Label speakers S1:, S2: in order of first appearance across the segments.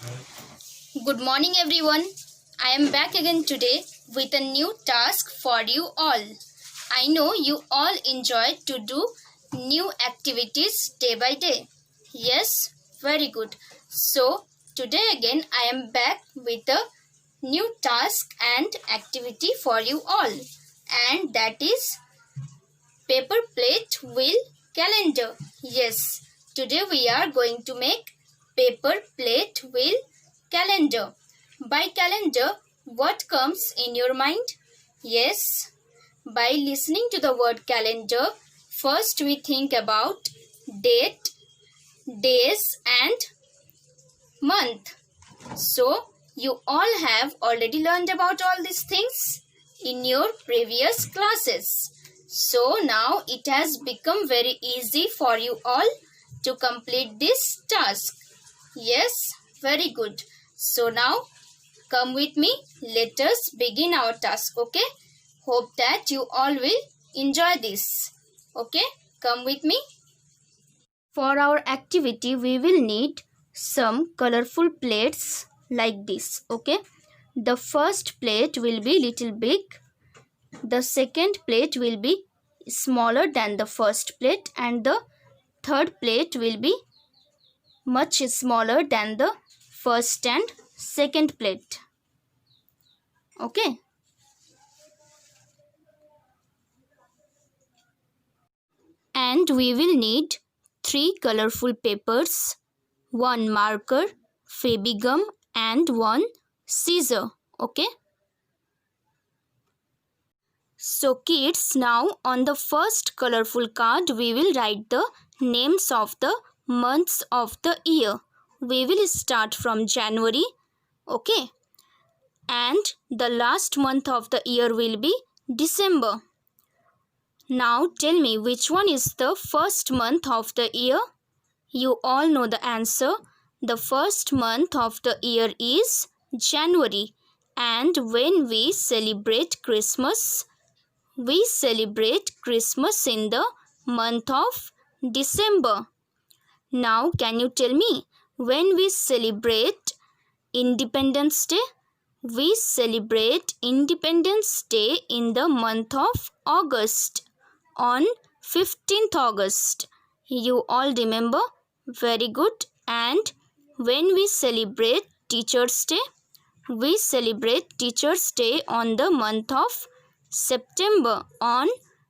S1: Good morning everyone. I am back again today with a new task for you all. I know you all enjoy to do new activities day by day. Yes, very good. So today again I am back with a new task and activity for you all, and that is paper plate wheel calendar. Yes, today we are going to make paper plate wheel calendar. By calendar, what comes in your mind? Yes, by listening to the word calendar, first we think about date, days and month. So, you all have already learned about all these things in your previous classes. So, now it has become very easy for you all to complete this task. Yes, very good. So, now come with me. Let us begin our task, okay? Hope that you all will enjoy this. Okay, come with me. For our activity, we will need some colorful plates like this, okay? The first plate will be little big. The second plate will be smaller than the first plate, and the third plate will be much smaller than the first and second plate. Okay. And we will need 3 colorful papers, 1 marker, Febigum and 1 scissor. Okay. So kids, now on the first colorful card we will write the names of the months of the year. We will start from January. Okay. And the last month of the year will be December. Now tell me, which one is the first month of the year? You all know the answer. The first month of the year is January. And when we celebrate Christmas in the month of December. Now can you tell me, when we celebrate Independence Day? We celebrate Independence Day in the month of August, on 15th August. You all remember? Very good. And when we celebrate Teachers' Day? We celebrate Teachers' Day on the month of September, on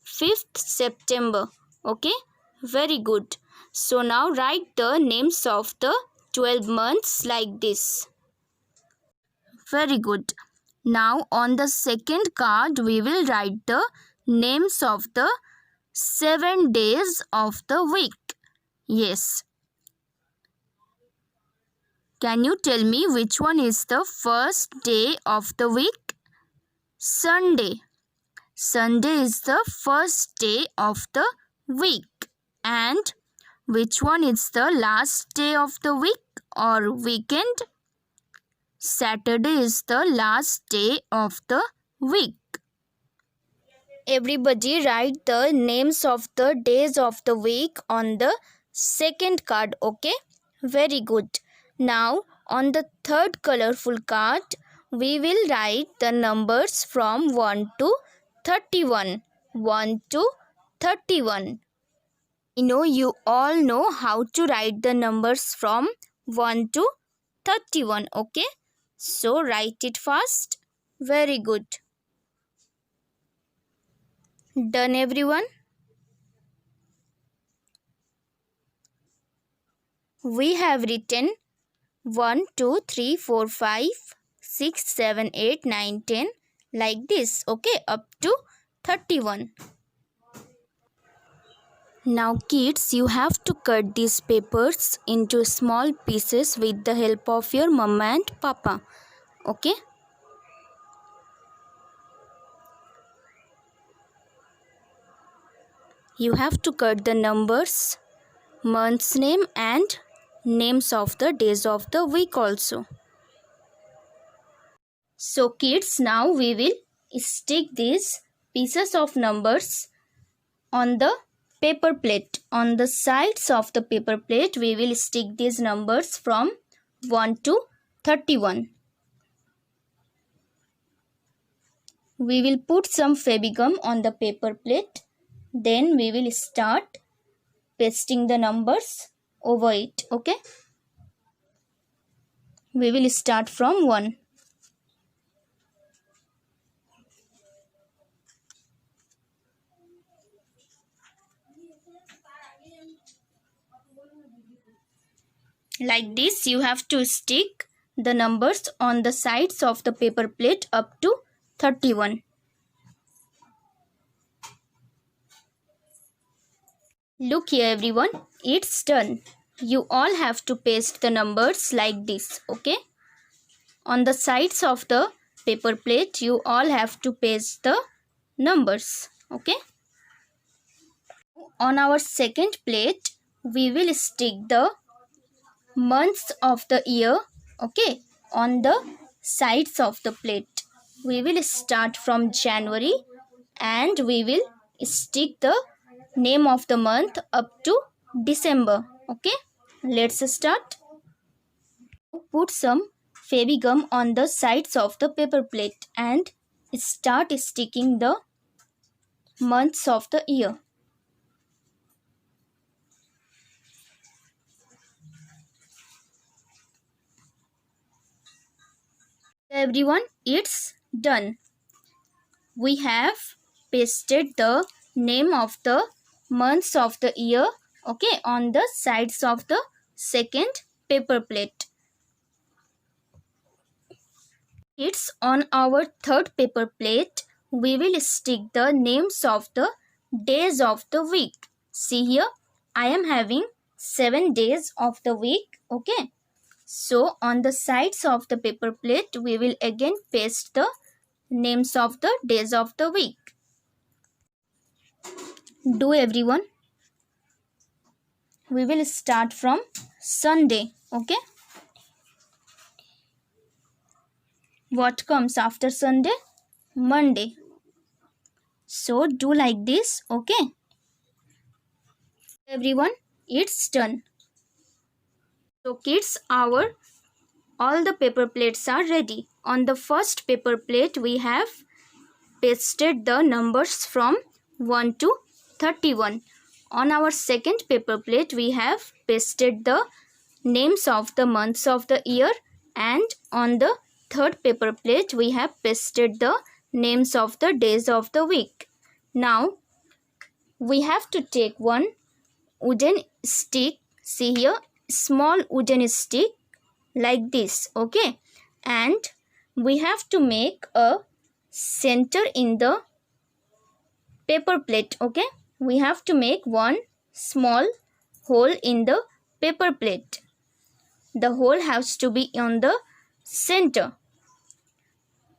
S1: 5th September. Okay? Very good. So now write the names of the 12 months like this. Very good. Now on the second card we will write the names of the 7 days of the week. Yes. Can you tell me which one is the first day of the week? Sunday. Sunday is the first day of the week. And which one is the last day of the week or weekend? Saturday is the last day of the week. Everybody write the names of the days of the week on the second card, okay? Very good. Now, on the third colorful card, we will write the numbers from 1 to 31. 1 to 31. I know you all know how to write the numbers from 1 to 31, okay? So, write it fast. Very good. Done, everyone? We have written 1, 2, 3, 4, 5, 6, 7, 8, 9, 10 like this, okay, up to 31. Now kids, you have to cut these papers into small pieces with the help of your mama and papa, okay? You have to cut the numbers, month's name and names of the days of the week also. So kids, now we will stick these pieces of numbers on the paper plate. On the sides of the paper plate, we will stick these numbers from 1 to 31. We will put some Fevigum on the paper plate. Then we will start pasting the numbers over it. Okay. We will start from 1. Like this, you have to stick the numbers on the sides of the paper plate up to 31. Look here everyone, it's done. You all have to paste the numbers like this, okay? On the sides of the paper plate, you all have to paste the numbers, okay? On our second plate, we will stick the months of the year, okay, on the sides of the plate. We will start from January and we will stick the name of the month up to December, okay. Let's start. Put some Fevigum on the sides of the paper plate and start sticking the months of the year. Everyone, it's done. We have pasted the name of the months of the year, okay, on the sides of the second paper plate. It's on our third paper plate. We will stick the names of the days of the week. See here, I am having 7 days of the week, okay. So on the sides of the paper plate, we will again paste the names of the days of the week. Do everyone. We will start from Sunday, okay. What comes after Sunday? Monday. So do like this, okay. Everyone, it's done. So kids, all the paper plates are ready. On the first paper plate, we have pasted the numbers from 1 to 31. On our second paper plate, we have pasted the names of the months of the year, and on the third paper plate, we have pasted the names of the days of the week. Now, we have to take one wooden stick. See here, small wooden stick like this, okay, and we have to make a center in the paper plate, okay. We have to make one small hole in the paper plate. The hole has to be on the center.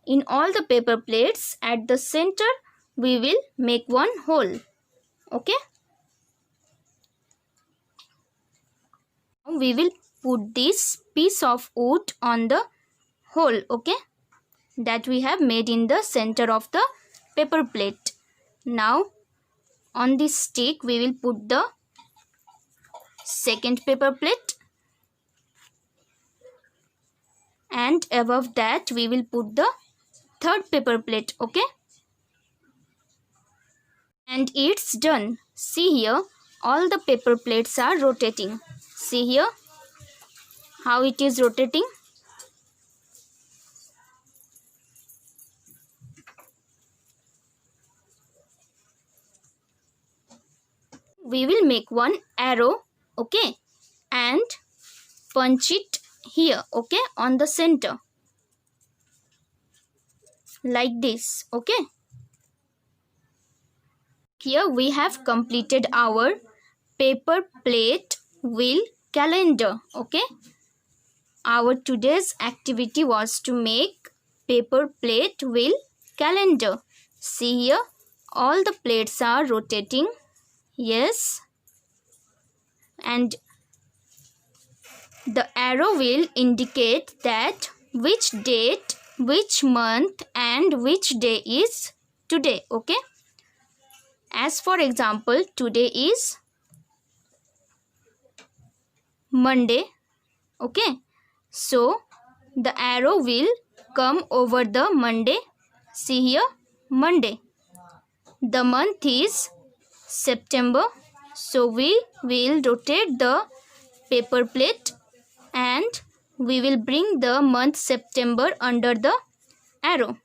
S1: In all the paper plates at the center, we will make one hole, okay. We will put this piece of wood on the hole, okay, that we have made in the center of the paper plate. Now on this stick we will put the second paper plate, and above that we will put the third paper plate, okay. And it's done. See here, all the paper plates are rotating. See here how it is rotating. We will make one arrow, okay, and punch it here, okay, on the center like this, okay. Here we have completed our paper plate wheel calendar, okay. Our today's activity was to make paper plate wheel calendar. See here, all the plates are rotating, yes, and the arrow will indicate that which date, which month and which day is today, okay. As for example, today is Monday, okay. So the arrow will come over the Monday. See here, Monday. The month is September, so we will rotate the paper plate and we will bring the month September under the arrow.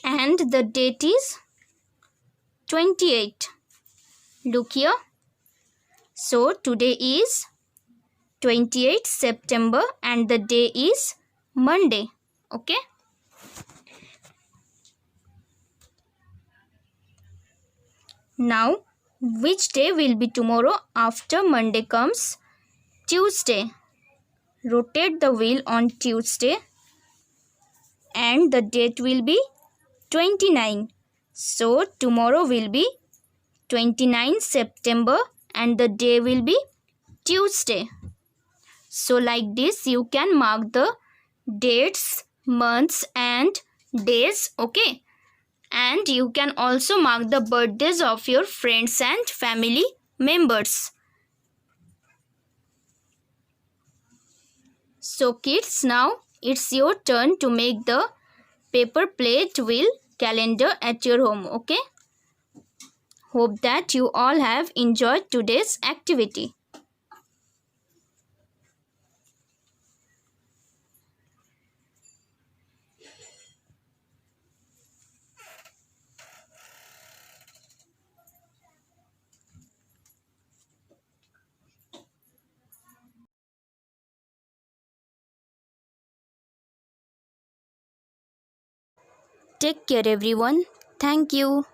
S1: And the date is 28. Look here. So today is 28 September and the day is Monday. Okay. Now, which day will be tomorrow after Monday comes? Tuesday. Rotate the wheel on Tuesday and the date will be 29. So, tomorrow will be 29 September and the day will be Tuesday. So, like this, you can mark the dates, months and days. Okay. And you can also mark the birthdays of your friends and family members. So kids, now it's your turn to make the paper plate wheel calendar at your home. Okay. Hope that you all have enjoyed today's activity. Take care everyone. Thank you.